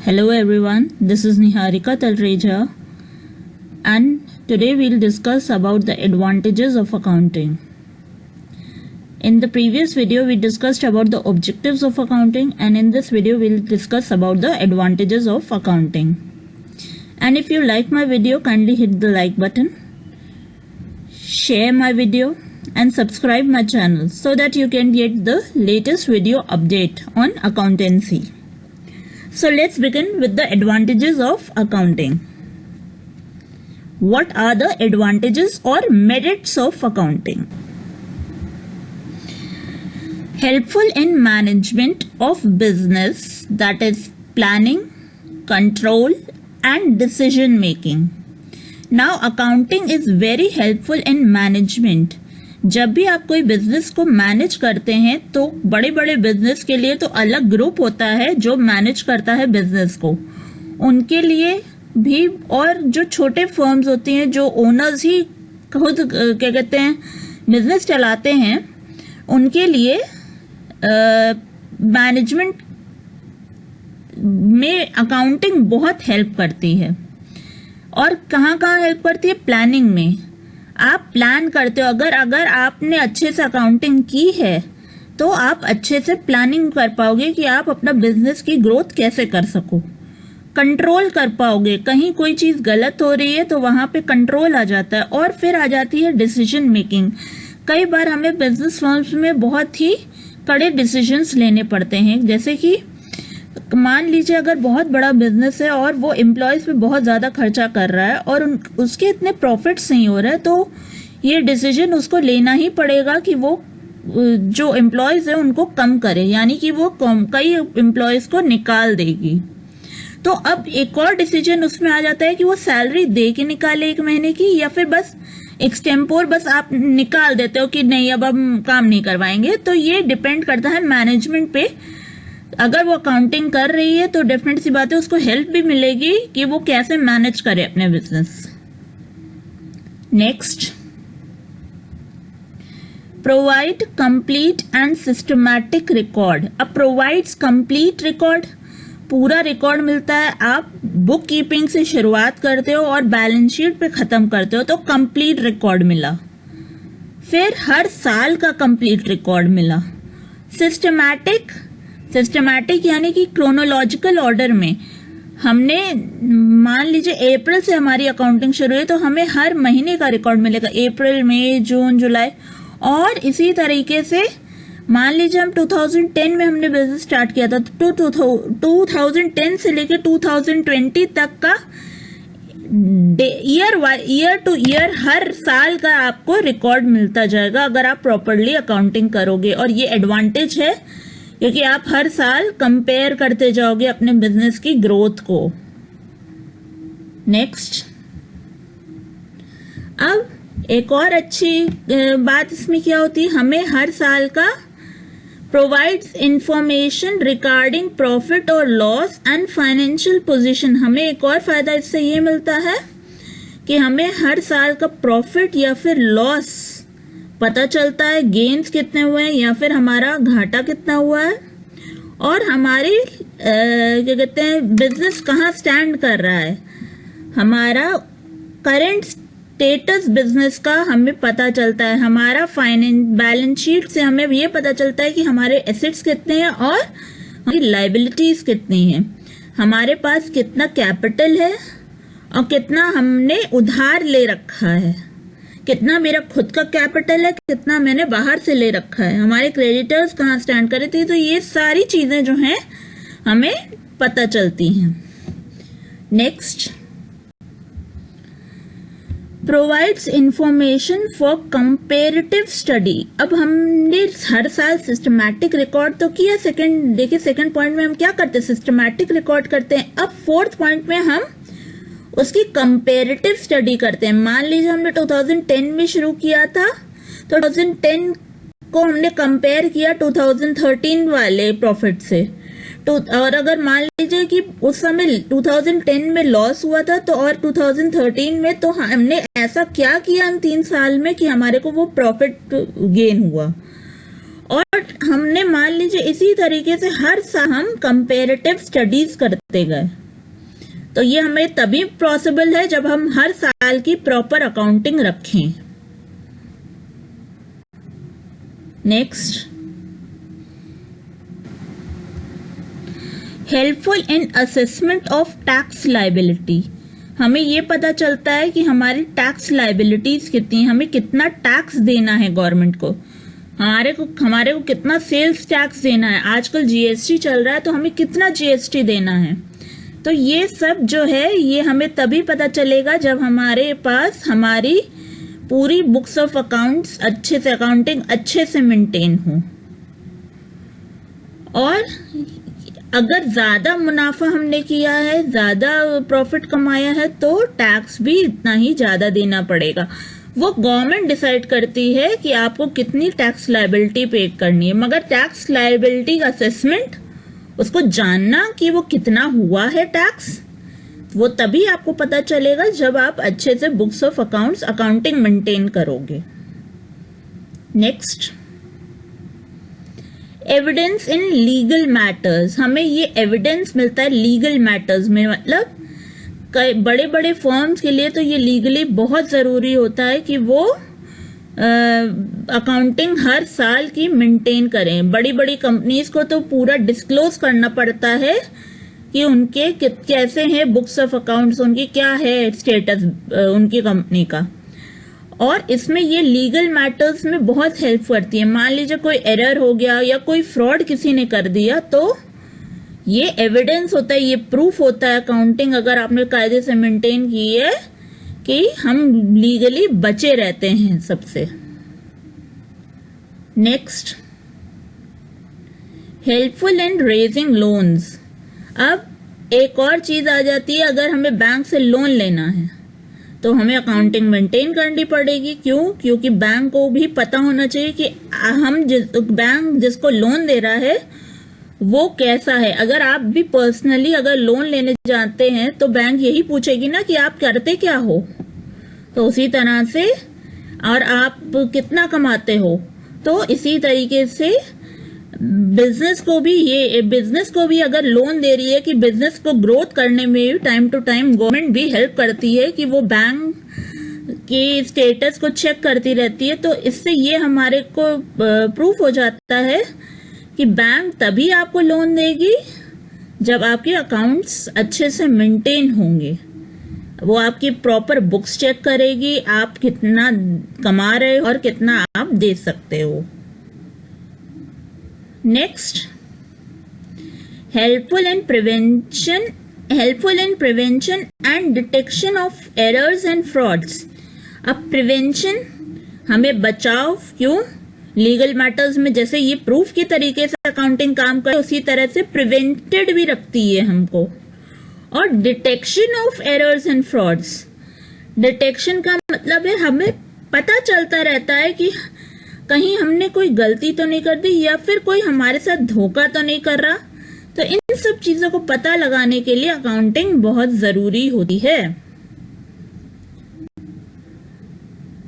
Hello everyone, this is Niharika Talreja and today we'll discuss about the advantages of accounting. In the previous video we discussed about the objectives of accounting, and in this video we'll discuss about the advantages of accounting. And if you like my video, kindly hit the like button, share my video and subscribe my channel so that you can get the latest video update on accountancy. So let's begin with the advantages of accounting. What are the advantages or merits of accounting? Helpful in management of business, that is planning, control and decision making. Now accounting is very helpful in management. जब भी आप कोई business को manage करते हैं तो बड़े बड़े बिजनेस के लिए तो अलग ग्रुप होता है जो मैनेज करता है बिजनेस को, उनके लिए भी, और जो छोटे फर्म्स होती हैं जो ओनर्स ही खुद क्या कहते हैं बिजनेस चलाते हैं, उनके लिए मैनेजमेंट में अकाउंटिंग बहुत हेल्प करती है. और कहाँ हेल्प करती है? प्लानिंग में. आप प्लान करते हो, अगर आपने अच्छे से अकाउंटिंग की है तो आप अच्छे से प्लानिंग कर पाओगे कि आप अपना बिजनेस की ग्रोथ कैसे कर सको. कंट्रोल कर पाओगे, कहीं कोई चीज गलत हो रही है तो वहां पे कंट्रोल आ जाता है. और फिर आ जाती है डिसीजन मेकिंग. कई बार हमें बिजनेस फर्म्स में बहुत ही कड़े डिसीजंस लेने पड़ते हैं, जैसे कि मान लीजिए अगर बहुत बड़ा बिजनेस है और वो एम्प्लॉयज पे बहुत ज़्यादा खर्चा कर रहा है और उसके इतने प्रॉफिट्स नहीं हो रहे, तो ये डिसीजन उसको लेना ही पड़ेगा कि वो जो एम्प्लॉयज है उनको कम करे, यानी कि वो कई एम्प्लॉयज को निकाल देगी. तो अब एक और डिसीजन उसमें आ जाता है कि वो सैलरी दे के निकाले 1 महीने की, या फिर बस एक्सटेम्पोर बस आप निकाल देते हो कि नहीं अब हम काम नहीं करवाएंगे. तो ये डिपेंड करता है मैनेजमेंट पे. अगर वो अकाउंटिंग कर रही है तो डेफिनेट सी बात है उसको हेल्प भी मिलेगी कि वो कैसे मैनेज करे अपने business. Next, provide complete and systematic record. अब प्रोवाइड्स कंप्लीट रिकॉर्ड, पूरा रिकॉर्ड मिलता है. आप बुक कीपिंग से शुरुआत करते हो और बैलेंस शीट पे खत्म करते हो तो कंप्लीट रिकॉर्ड मिला. फिर हर साल का कंप्लीट रिकॉर्ड मिला. सिस्टमैटिक यानी कि क्रोनोलॉजिकल ऑर्डर में. हमने मान लीजिए अप्रैल से हमारी अकाउंटिंग शुरू है तो हमें हर महीने का रिकॉर्ड मिलेगा, अप्रैल, मई, जून, जुलाई. और इसी तरीके से मान लीजिए हम 2010 में हमने बिजनेस स्टार्ट किया था तो 2010 से लेकर 2020 तक का ईयर टू ईयर हर साल का आपको रिकॉर्ड मिलता जाएगा अगर आप प्रॉपरली अकाउंटिंग करोगे. और ये एडवांटेज है क्योंकि आप हर साल कंपेयर करते जाओगे अपने बिजनेस की ग्रोथ को. नेक्स्ट, अब एक और अच्छी बात इसमें क्या होती है, हमें हर साल का प्रोवाइड्स इंफॉर्मेशन रिगार्डिंग प्रॉफिट और लॉस एंड फाइनेंशियल पोजीशन. हमें एक और फायदा इससे ये मिलता है कि हमें हर साल का प्रॉफिट या फिर लॉस पता चलता है, गेन्स कितने हुए हैं या फिर हमारा घाटा कितना हुआ है, और हमारी क्या कहते हैं बिजनेस कहाँ स्टैंड कर रहा है, हमारा करंट स्टेटस बिजनेस का हमें पता चलता है. हमारा बैलेंस शीट से हमें ये पता चलता है कि हमारे एसेट्स कितने हैं और हमारी लायबिलिटीज कितनी हैं, हमारे पास कितना कैपिटल है और कितना हमने उधार ले रखा है, कितना मेरा खुद का कैपिटल है, कितना मैंने बाहर से ले रखा है, हमारे क्रेडिटर्स कहाँ स्टैंड करे थे. तो ये सारी चीजें जो हैं हमें पता चलती हैं. Next, provides information for comparative study. अब हमने हर साल सिस्टमैटिक रिकॉर्ड तो किया. सेकंड पॉइंट में हम क्या करते हैं, सिस्टमैटिक रिकॉर्ड करते हैं. अब 4th पॉइंट में हम उसकी कंपेरेटिव स्टडी करते हैं. मान लीजिए हमने 2010 में शुरू किया था तो 2010 को हमने कंपेयर किया 2013 वाले प्रॉफिट से. और अगर मान लीजिए कि उस समय 2010 में लॉस हुआ था तो और 2013 में, तो हमने ऐसा क्या किया इन 3 साल में कि हमारे को वो प्रॉफिट गेन हुआ. और हमने मान लीजिए इसी तरीके से हर साल हम कंपेरेटिव स्टडीज करते गए, तो ये हमें तभी पॉसिबल है जब हम हर साल की प्रॉपर अकाउंटिंग रखें। Next, helpful in assessment of tax liability. हमें ये पता चलता है कि हमारी टैक्स लायबिलिटीज कितनी, हमें कितना टैक्स देना है गवर्नमेंट को, हमारे को कितना सेल्स टैक्स देना है। आजकल जीएसटी चल रहा है तो हमें कितना जीएसटी देना है। तो ये सब जो है ये हमें तभी पता चलेगा जब हमारे पास हमारी पूरी बुक्स ऑफ अकाउंट्स अच्छे से, अकाउंटिंग अच्छे से मेंटेन हो। और अगर ज्यादा मुनाफा हमने किया है, ज्यादा प्रॉफिट कमाया है, तो टैक्स भी इतना ही ज्यादा देना पड़ेगा। वो गवर्नमेंट डिसाइड करती है कि आपको कितनी टैक्स लायबिलिटी पे करनी है, मगर टैक्स लायबिलिटी का असेसमेंट, उसको जानना कि वो कितना हुआ है टैक्स, वो तभी आपको पता चलेगा जब आप अच्छे से books of accounts, accounting maintain करोगे। Next, evidence in legal matters. हमें ये एविडेंस मिलता है लीगल मैटर्स में, मतलब बड़े बड़े फर्म्स के लिए तो ये लीगली बहुत जरूरी होता है कि वो अकाउंटिंग हर साल की मेंटेन करें। बड़ी बड़ी कंपनीज को तो पूरा डिस्क्लोज करना पड़ता है कि उनके कैसे हैं बुक्स ऑफ अकाउंट्स, उनकी क्या है स्टेटस उनकी कंपनी का। और इसमें ये लीगल मैटर्स में बहुत हेल्प करती है। मान लीजिए कोई एरर हो गया या कोई फ्रॉड किसी ने कर दिया, तो ये एविडेंस होता है, ये प्रूफ होता है अकाउंटिंग अगर आपने कायदे से मेंटेन की है कि हम लीगली बचे रहते हैं सबसे। Next, helpful in raising loans. अब एक और चीज आ जाती है, अगर हमें बैंक से लोन लेना है तो हमें अकाउंटिंग मेंटेन करनी पड़ेगी। क्यों? क्योंकि बैंक को भी पता होना चाहिए कि बैंक जिसको लोन दे रहा है वो कैसा है। अगर आप भी पर्सनली अगर लोन लेने जाते हैं तो बैंक यही पूछेगी ना कि आप करते क्या हो, तो उसी तरह से, और आप कितना कमाते हो। तो इसी तरीके से बिजनेस को भी अगर लोन दे रही है कि बिजनेस को ग्रोथ करने में टाइम टू टाइम गवर्नमेंट भी हेल्प करती है कि वो बैंक के स्टेटस को चेक करती रहती है। तो इससे ये हमारे को प्रूफ हो जाता है कि बैंक तभी आपको लोन देगी जब आपके अकाउंट्स अच्छे से मेंटेन होंगे। वो आपकी प्रॉपर बुक्स चेक करेगी, आप कितना कमा रहे हो और कितना आप दे सकते हो। Next, helpful in prevention and detection of errors and frauds. अब प्रिवेंशन, हमें बचाव, क्यों? लीगल मैटर्स में जैसे ये प्रूफ की तरीके से अकाउंटिंग काम करे, उसी तरह से प्रिवेंटेड भी रखती है हमको। और detection of errors and frauds, detection का मतलब है हमें पता चलता रहता है कि कहीं हमने कोई गलती तो नहीं कर दी या फिर कोई हमारे साथ धोखा तो नहीं कर रहा। तो इन सब चीजों को पता लगाने के लिए अकाउंटिंग बहुत जरूरी होती है।